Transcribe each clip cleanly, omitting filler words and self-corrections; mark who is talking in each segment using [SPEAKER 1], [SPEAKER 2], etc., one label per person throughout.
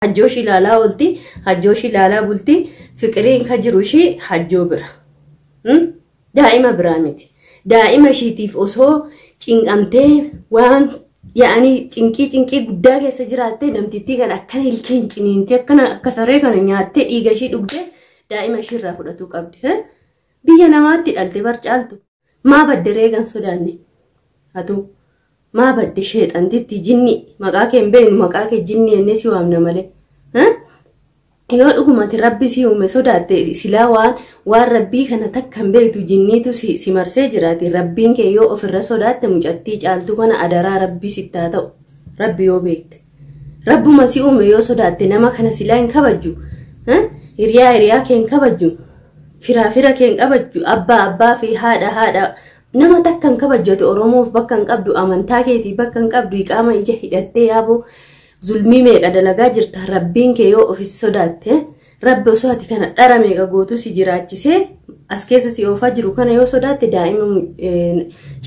[SPEAKER 1] hajjooshi ilaalaa olti hajjooshi ilaalaa bulti fiqireen ka jiru ishee hajjoo bira daa'ima biraa miti daa'ima ishiitiif osoo cinqamtee waan yaani cinqii guddaa keessa jiraattee namtittii kan akkana ilkeen ciniinti akkana akka saree kana nyaattee dhiiga ishii dhugdee daa'ima ishii irraa fudhatu qabdi biyya namaatti dhalte barcaaltu maa badderee gan sodaanne hatu maa badde sheexantitti jinni maqaa kee hin beeknu maqaa kee jinni enne si waamna malee yoo dhugumatti rabbi si uume sodaatte silaa waan rabbii kana takka hin beektu jinniitu si marsee jiraati rabbiin kee yoo ofirra sodaatte mucattii caaltu kana adaraa rabbii sittaa ta'u rabbi yoo beekte rabbuma si uume yoo sodaatte nama kana silaa hin kabajju hiriyaa kee hin kabajju fira kee hin kabajju abbaa fi haadha nama takka hin kabajjatu oromoof bakka hin qabdu amantaa keetii bakka hin qabdu iqaama ija hidhattee yaaboo zulmii meeqa dalagaa jirta rabbiin kee yoo ofis sodaatte rabbi osoo ati kana dhara meeqa gootu si jiraachisee as keessa si oofaa jiru kana yoo sodaatte daa'ima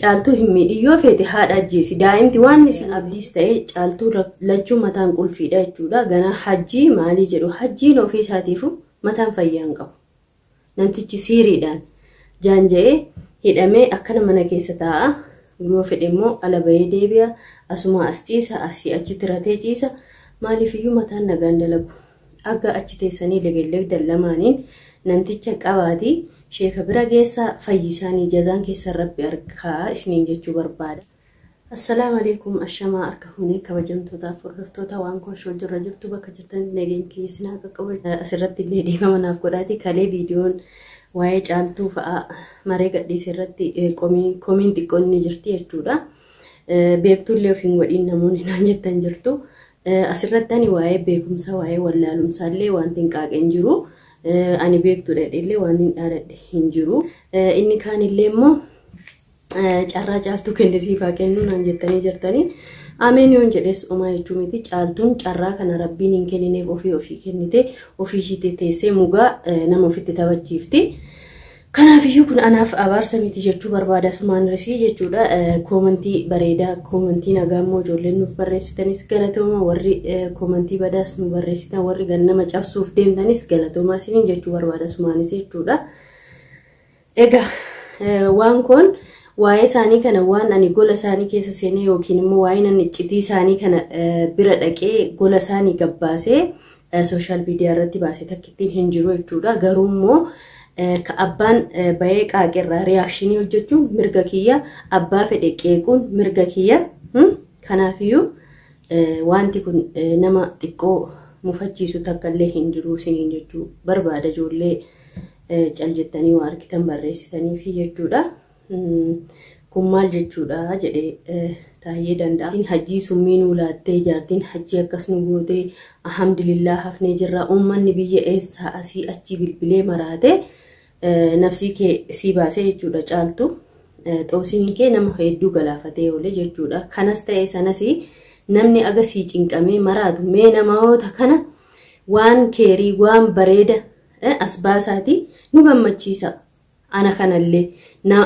[SPEAKER 1] caaltuu hin miidhin yoo feete haadha ajjeesi daa'imti waan isin abdiis ta'e caaltuu lachuu mataan qulfiidha jechuudha ganaa hajjii maalii jedhu hajjiin ofii isaatiifu mataan fayyaan qabu namtichi siiriidhaan jaanja'ee hidhamee akkana mana keessa taa'a yoo fedhe immoo ala bahee deebi'a asuma as ciisa asii achi tiratee ciisa maaliif iyyuu mataan nagaan dalagu akka achi teessanii legellegdan lamaaniin namticha qabaatii sheeka bira geessa fayyisaanii jazaan keessa rabbi argaa isiniin jechuu barbaada. Assalaamu alaykum ashamaa harka hunee kabajamtootaaf hordoftoota waan koshoo jirra jirtu bakka jirtan nageen keessanaa qaqqabu asirratti illee deemamanaaf godhaati kalee viidiyoon waa'ee caaltuu fa'a maree gadhiisee irratti komiin xiqqoon ni jirti jechuudha. Beektullee ofiin godhiin namoonni naan jettan jirtu. Asirratti ani waa'ee beekumsa waa'ee wallaalumsaallee wanti hin qaaqeen jiru. Ani beektuudha illee waan hin dhaadadhe hin jiru. Inni kaanillee immoo carraa caaltuu kennisiifaa kennuu naan jettanii jirtanii. Ameen yoon jedhes uumaa jechuun miti caaltuun carraa kana rabbiin hin kennineef ofii kennite ofii ishiitti teessee mugaa nama ofitti taphachiifti. Kanaafiyyuu kun anaaf abaarsa miti jechuu barbaada sumaan risii jechuudha. Koomantii bareedaa koomantii nagaa immoo ijoolleen nuuf barreessitanis galatooma warri koomantii badaas nu barreessitan warri gannama cabsuuf deemtanis galatooma isiniin jechuu barbaada sumaanis jechuudha. Egaa waan kun waa'ee isaanii kana waan ani gola isaanii keessa seenee yookiin immoo waa'ee nan iccitii isaanii kana bira dhaqee gola isaanii gabbaasee sooshaal miidiyaa irratti baasee takkittiin hin jiru jechuudha. Garuu immoo ka abbaan bahee qaaqirraa riyaakshinii hojjechuun mirga kiyya abbaa fedhe qeequun mirga kiyya kanaafiyyuu wanti kun nama xiqqoo mufachiisu takkallee hin jiru isiniin jechuu barbaada ijoollee cal jettanii waa argitan barreessitanii fi jechuudha. Kun maal jechuudha jedhee taa'ee danda'a. Hajjii summii nuu laattee jaartiin hajjii akkas nu gootee alhamdulillah hafnee jirra uummanni biyya eessaa asii achi bilbilee maraate nafsii kee sii baasee jechuudha caaltu xoosiin kee nama hedduu galaafatee oole jechuudha. Kanas ta'ee sanas namni agasii cinqamee maraatu mee namoota kana waan keerii waan bareeda as baasaati nu gammachiisa. Ana kanallee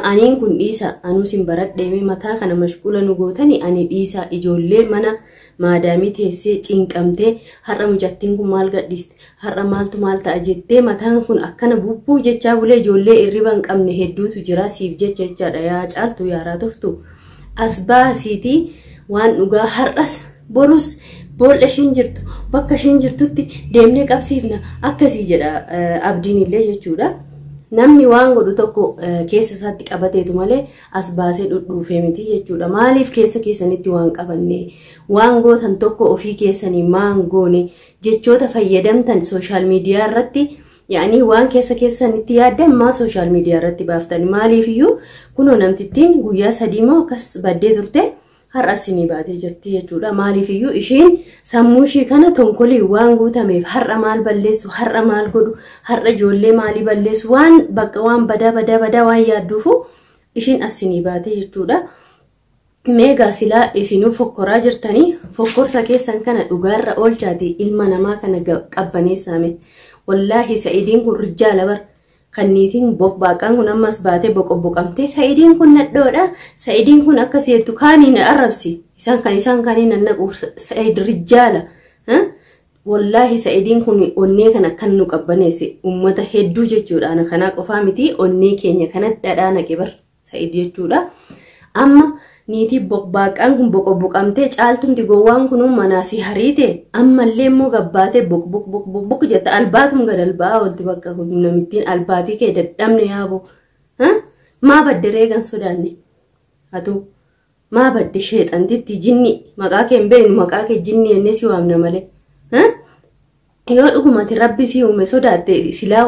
[SPEAKER 1] aniin kun dhiisa anuu sin baradheeme mataa kana mashquula nu gootani ani dhiisa ijoollee mana maadaamii teessee cinqamtee har'a mucattiin kun maal gadhiiste har'a maaltu maal ta'a jettee mataan kun akkana bubbuu jechaa bulee ijoollee irriba hin qabne hedduutu jira siif jechaadha yaa caaltu yaaraa toftu as baasiitii waan dhugaa har'as borus boolla ishiin jirtu bakka ishiin jirtutti deemnee qabsiifna akkasii jedha abdiin illee jechuudha. Namni waan godhu tokko keessa isaatti qabateetu malee as baasee dhudhuufee miti jechuudha. Maaliif keessa keessanitti waan qabanne waan gootan tokko ofii keessanii maan goone jechoota fayyadamtan sooshaal miidiyaa irratti yaani waan keessa keessanitti yaaddan maa sooshaal miidiyaa irratti baaftani maaliif iyyuu kunoo namtittiin guyyaa 3 moo akkas baddee turte har'as ni baatee jirti jechuudha. Maaliif iyyuu ishiin sammuu ishii kana tonkolii waan guutameef har'a maal balleessu har'a maal godhu har'a ijoollee maalii balleessu waan bakka waan badaa waan yaadduufu ishiin as ni baatee jechuudha. Meegaa silaa isinuu fokkoraa jirtanii fokkorsa keessan kana dhugaarra oolchaati ilma namaa kana qabbaneessame. Wallaahi Sa'idiin kun rijaala bar kanniitiin bokbaaqaan kun ammas baatee boqoboqamtee Sa'idiin kun nadhoodha. Sa'idiin kun akka seetu kaaniin arrabsi isaan kaniin nannaqu Sa'id rijaala wallahi Sa'idiin kun onnee kana kan nu qabbaneesse ummata hedduu jechuudha. Kana qofaa miti onnee keenya kanatti dhadhaa naqe bar Sa'id jechuudha. Amma niitii baaqaan kun boqoboqamtee caaltumti gowwaan kun manaasii hariite ammallee immoo gabbaatee bok jetta albaatum gad albaa olti bakka kun namittiin albaatii kee dadhabne yaabo maa badderee gan sodaanne atu maa badde sheexantitti jinni maqaa kee hin beeknu maqaa kee jinni ennee si waamna malee yoo dhugumati rabbi si uume sodaatte silaa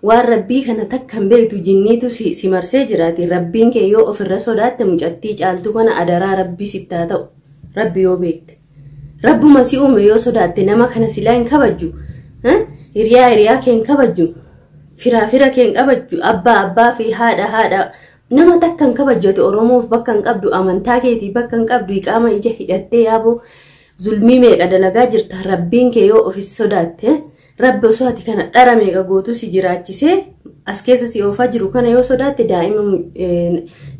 [SPEAKER 1] waan rabbii kana takkan beektu jinniitu si marsee jiraati rabbiin kee yoo ofirra sodaatte mucattii caaltu kana adaraa rabbii sittaa ta'u rabbi yoo beekte rabbuma si uume yoo sodaatte nama kana silaa hin kabajju hiriyaa kee hin kabajju fira kee hin kabajju abbaa fi haadha nama takkan kabajjate oromoof bakka hin qabdu amantaa keetii bakka hin qabdu iqaama ija hidhattee yaaboo zulmii meeqa dalagaa jirta rabbiin kee yoo ofis sodaatte rabbi osoo ati kana dhara meeqa gootu si jiraachisee as keessa si oofaa jiru kana yoo sodaatte daa'ima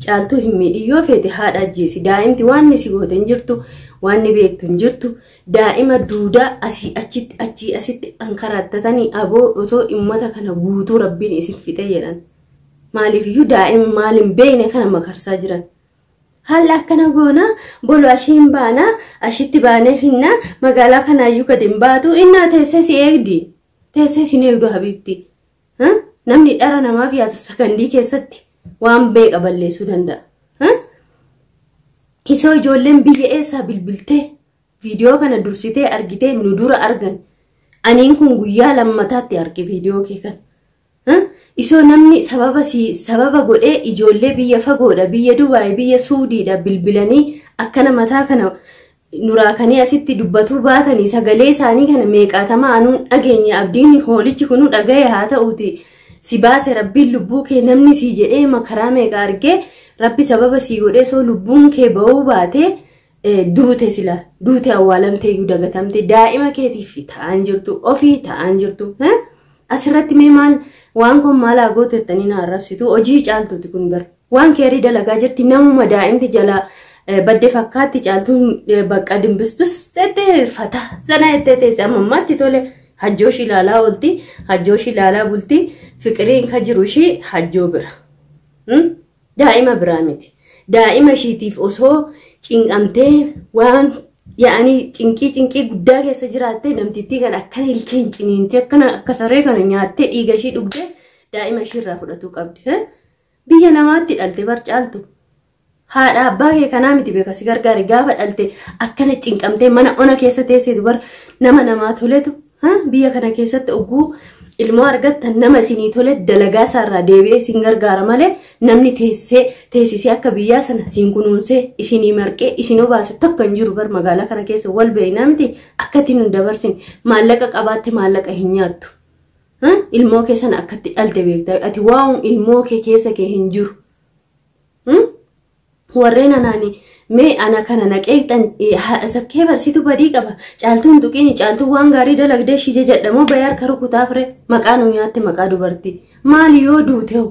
[SPEAKER 1] caaltuu hin miidhin yoo feete haadha ajjeesi daa'imti waan si goote hin jirtu waan beektu hin jirtu daa'ima duudaa asii achitti asitti ankaraattatanii aboo otoo ummata kana guutuu rabbiin isin fixee jedhan maaliifiyyuu daa'ima maaliin beekne kana makarsaa jiran. Halla akkana goona bolu ashiin baana ashitti baanee finna magaalaa kanaayyuu gadi hin baatu innaa teessee si eegdi teessee si eegdu habibti namni dhara namaaf yaatu sakandii keessatti waan beeqa balleessuu danda'a isoo ijoolleen biyya eessaa bilbiltee viidiyoo kana dursitee argitee nu dura argan aniin kun guyyaa lammataatti arge viidiyoo kee kan isoo namni sababa godhee ijoollee biyya fagoodha biyya Dubaay biyya Suudiidha bilbilanii akkana mataa kana nuraakanii asitti dubbatuu baatanii sagalee isaanii kana meeqaatamaa anuun dhageenya abdiin hoolichi kunu dhagaye haa ta'uti si baase rabbiin lubbuu kee namni si jedhee makaraa meeqa argee rabbi sababa si godhee soo lubbuun kee ba'uu baatee duute awwaalamteeyyuu dagatamte daa'ima keetiif ta'an jirtu ofii ta'an jirtu asirratti mee maal waan kun maal gootu jettanii na arrabsitu hojii caaltuuti kun bar waan keerii dalagaa jirti namuma daa'imti jala badde fakkaatti caaltuun bakka dimbisbis tettee fata sana teessee ammammaatti tole hajjooshi ilaalaa oolti hajjooshi ilaalaa bulti fiqiriin ka jiru ishii hajjoo bira daa'ima biraa miti daa'ima ishiitiif osoo cinqamtee waan yaani cinqii guddaa keessa jiraatte namtittii kan akkana ilkeen ciniintee akkana akka saree kana nyaattee dhiiga ishii dhugdee daa'ima ishii irraa fudhatuu qabdi biyya namaatti dhalte bar caaltu haadha abbaa kee kanaa miti beeka si gargaare gaafa dhalte akkana cinqamtee mana ona keessa teesseetu bar namaa toletu biyya kana keessatti oguu ilmoo argattan nama isinii tole dalagaa isaarraa deebi'ee isin gargaara malee namni teessisee akka biyyaa sana isin kunuunsee isinii marqee isin obaase tokko hin jiru bar magaalaa kana keessa wal beeknaa miti akkatti nu dabarsin maallaqa qabaatte maallaqa hin nyaattu ilmoo kee sana akkatti dhalte beektaa ati waa'uun ilmoo kee keessa kee hin jiru warreen anaani mee ana kana naqeexan sakkee barsitu badii qaba caaltuun tuqiini caaltuu waan gaarii dalagdee shije jedhamoo bayar karu kutaafre maqaa nu nyaatte maqaa dubartii maali yoo duuteewu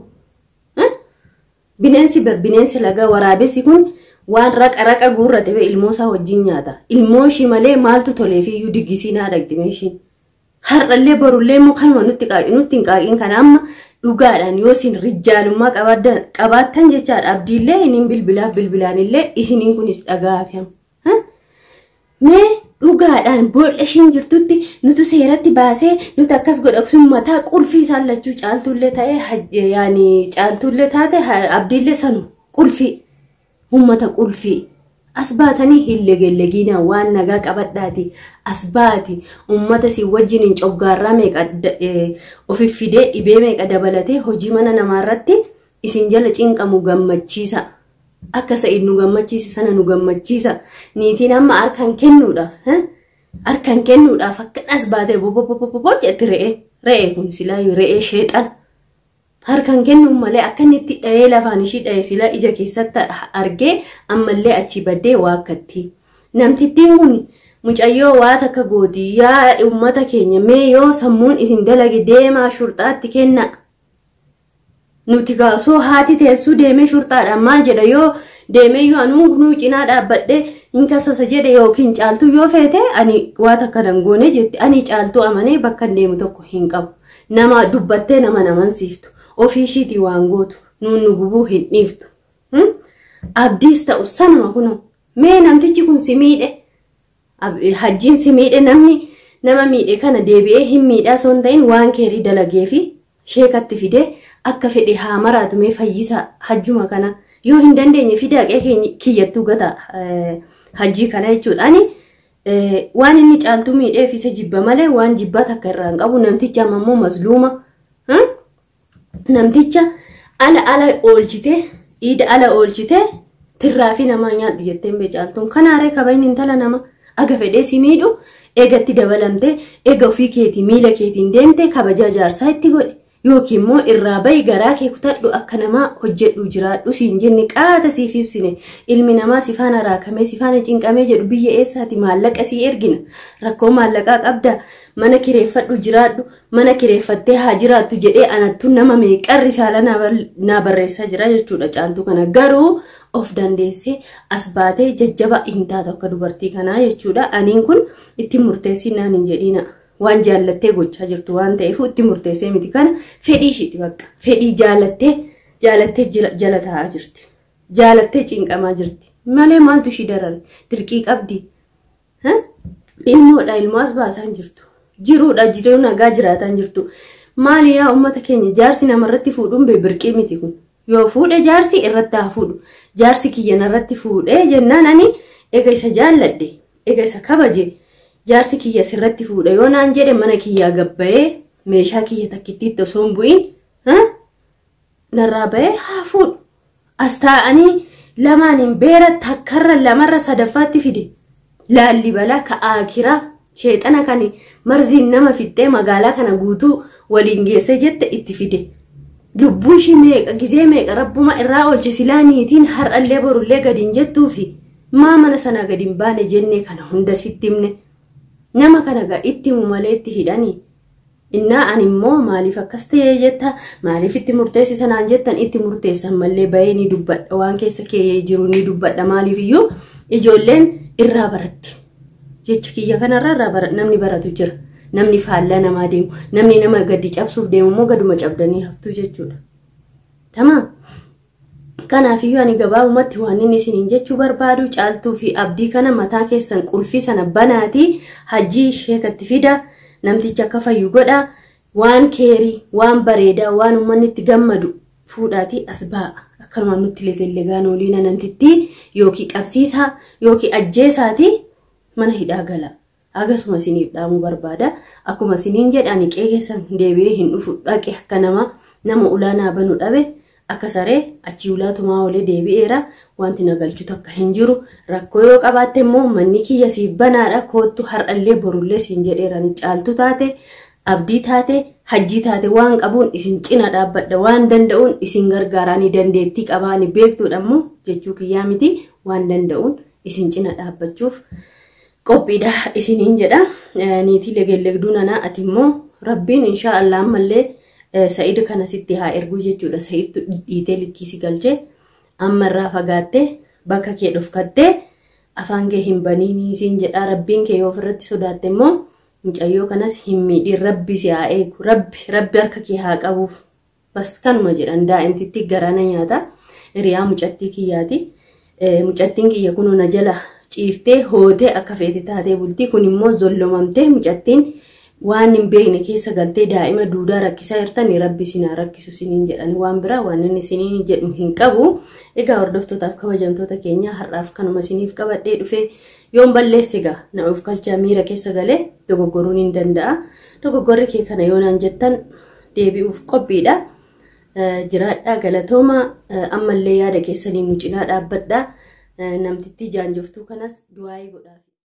[SPEAKER 1] bineensi laga waraabessi kun waan raqa guurrate be ilmoo isaa wajjin nyaata ilmoo ishii malee maaltu toleefiyyuu diggisiinaa dhaqxime ishiin har'allee borullee immoo kanuma nutti hin qaaqiin kana amma dhugaadhaan yoo isin rijaalummaa qabaattan jechaadha abdiillee inin bilbilaanillee isiniin kunis dhagaafam mee dhugaadhaan boolla ishiin jirtutti nutu seeratti baasee nuti akkas godhaksun mataa qulfii isaan lachuu caaltuullee ta'ee yaani caaltuullee taate abdiillee sanu qulfii ummata qulfii asbaatanii hillegellegiina waan nagaa qabadhaati asbaati ummata si wajjin hin coggaarraa meeqa ofiffidee dhibee meeqa dabalatee hojii mana namaarratti isin jala cinqamu gammachiisa akka Sa'id nu gammachiisa sana nu gammachiisa niitiin amma harkaan kennuudhaaf akka asbaatee bobobobobo jetti re'ee kun silaa re'ee sheexan harkaan kennuun malee akka inni itti dhahee lafaan ishii dhahee sila ija keessatti argee ammallee achi baddee waakkatti namtittiin kun mucayyoo waa takka gooti yaa ummata keenya mee yoo sammuun isin dalage deemaa shurxaatti kenna nuti gaasoo haati teessuu deemee shurxaadhaan maal jedha yoo deemee yoo anuun kunuu cinaa dhaabbadhe hin kasasa jedhe yookiin caaltuu yoo feete ani waa takka dangoone jetti ani caaltuu amanee bakka deemu tokko hin qabu nama dubbattee nama namansiiftu ofii ishiitii waan gootu nuun nu gubuu hin dhiiftu abdiis ta'u sanuma kunoo mee namtichi kun si miidhe hajjiin si miidhe namni nama miidhe kana deebi'ee hin miidhaa osoo hin ta'in waan keerii dalagee fi sheekatti fidee akka fedhe haa maraatu mee fayyisa hajjuma kana yoo hin dandeenye fidaaqee kiyyattuu gata hajjii kana jechuudha ani waan inni caaltuu miidheef isa jibba malee waan jibbaa takka irraan qabu namticha ammoo mazluuma namticha ala oolchite ida ala oolchite tirraa fi nama nyaadhu jetteen bee caaltuun kanaaree kabayn intala nama aga fedhee si miidhu eegatti dabalamte eega ofii keetii miila keetiin deemte kabajaa jaarsaa itti godhe yookiin immoo irraa bayi garaa kee kutadhu akka namaa hojjedhu jiraadhu siin jenne qaata siif ibsine ilmi namaa sifaana raakamee sifaana cinqamee jedhu biyya eessaati maallaqa sii ergina rakkoo maallaqaa qabda mana kireeffadhu jiraadhu mana kireeffattee haa jiraattu jedhee anattu nama meeqarri saala naa barreessaa jira jechuudha caaltuu kana garuu of dandeessee as baatee jajjaba hin taatu akka dubartii kanaa jechuudha aniin kun itti murteessinaan hin jedhina waan jaallattee gochaa jirtu waan ta'eef itti murteessee miti kana fedhii ishiiti bakka fedhii jaalattee jala taa'aa jirti jaalattee cinqamaa jirti malee maaltu ishii darare dirqii qabdi ilmoodha ilmoo as baasaan jirtu jiruudha jiruu nagaa jiraataan jirtu maali yaa ummata keenya jaarsi namarratti fuudhuun birqii miti kun yoo fuudhe jaarsi irratti haa fuudhu jaarsi kiyyan irratti fuudhee jennaan ani ega isa jaalladhe ega isa kabaje jaarsi kiyya sirratti fuudha yoo naan jedhe mana kiyyaa gabbayee meeshaa kiyya takkittiitti osoo hin bu'in narraa bayee haa fuudhu as taa'anii lamaaniin beera takkarra lamarra sadaffaatti fide laalli balaa ka'aa kiraa sheexana kan marziin nama fixxee magaalaa kana guutuu waliin geesse jette itti fide lubbuu ishii meeqa gizee meeqa rabbuma irraa oolche silaa niitiin har'allee borullee gadiin jettuufi maa mana sana gadiin baane jennee kana hunda sitti himne nama kana gaa itti himu malee itti hidhanii innaa ani immoo maaliif akkas ta'ee jetta maaliif itti murteessisanaan jettan itti murteessan mallee bahee ni dubbadha waan keessa kee jiru ni dubbadha maaliif iyyuu ijoolleen irraa baratti jecha kiyya kanarraa irraa namni baratu jira namni faallaa namaa deemu namni nama gadi cabsuuf deemu immoo gaduma cabdanii haftu jechuudha tamam kanaaf iyyuu ani gabaabumatti waan inni isiniin jechuu barbaadu caaltuu fi abdii kana mataa keessan qulfii sana banaatii hajjii sheekatti fida namticha akka fayyu godha waan keerii waan bareedaa waan uummanni itti gammadu fuudhaatii as ba'a akkanuma nutti legaan oliina namtitti yookiin qabsiisaa yookiin ajjeesaatii mana hidhaa gala agasuma isiniif dhaamuu barbaada akkuma isiniin jedhani qeegeessan deebi'ee hin dhufu dhaqe akka nama ulaanaa banu dhabe akka saree achi ulaatumaa olee deebi'eera wanti nagalchu takka hin jiru rakkoo yoo qabaatte immoo manni kiyya siif banaadha koottu har'allee borullee siin jedheerani caaltu taate abdii taate hajjii taate waan qabuun isin cina dhaabbadha waan danda'uun isin gargaaraanii dandeettii qabaani beektuudha immoo jechuu kiyyaa miti waan danda'uun isin cina dhaabbachuuf qophiidha isiniin jedha niitii legellegduu nanaa ati immoo rabbiin inshaallah ammallee Sa'id kana sitti haa ergu jechuudha Sa'id dhiitee likkiisi galchee amma irraa fagaattee bakka kee dhufkattee afaan kee hin baniinii siin jedha rabbiin kee yoo ofirratti sodaatte immoo mucayyoo kanas hin miidhin rabbi si haa eegu rabbi harka kee haa qabuuf bas kanuma jedhan daa'imtitti garana nyaata hiriyaa mucattii kiyyaati mucattiin kiyya kunoo na jala ciiftee hootee akka feete taatee bultii kun immoo zollomamtee mucattiin waan hin beekne keessa galtee daa'ima duudaa rakkisaa jirtanii rabbi sinaa rakkisu siniin jedhani waan biraa waan inni siniin jedhu hin qabu egaa hordoftootaaf kabajamtoota keenya har'aaf kanuma siniif qabadhee dhufee yoon balleesse egaa na of kalchaa miira keessa galee dogoggoruun hin danda'a dogoggorri kee kana yoonaan jettan deebi'uuf qophiidha jiraadhaa galatooma ammallee yaada keessaniin nu cinaa dhaabbadhaa namtittii jaanjoftuu kanas du'aayii godhaa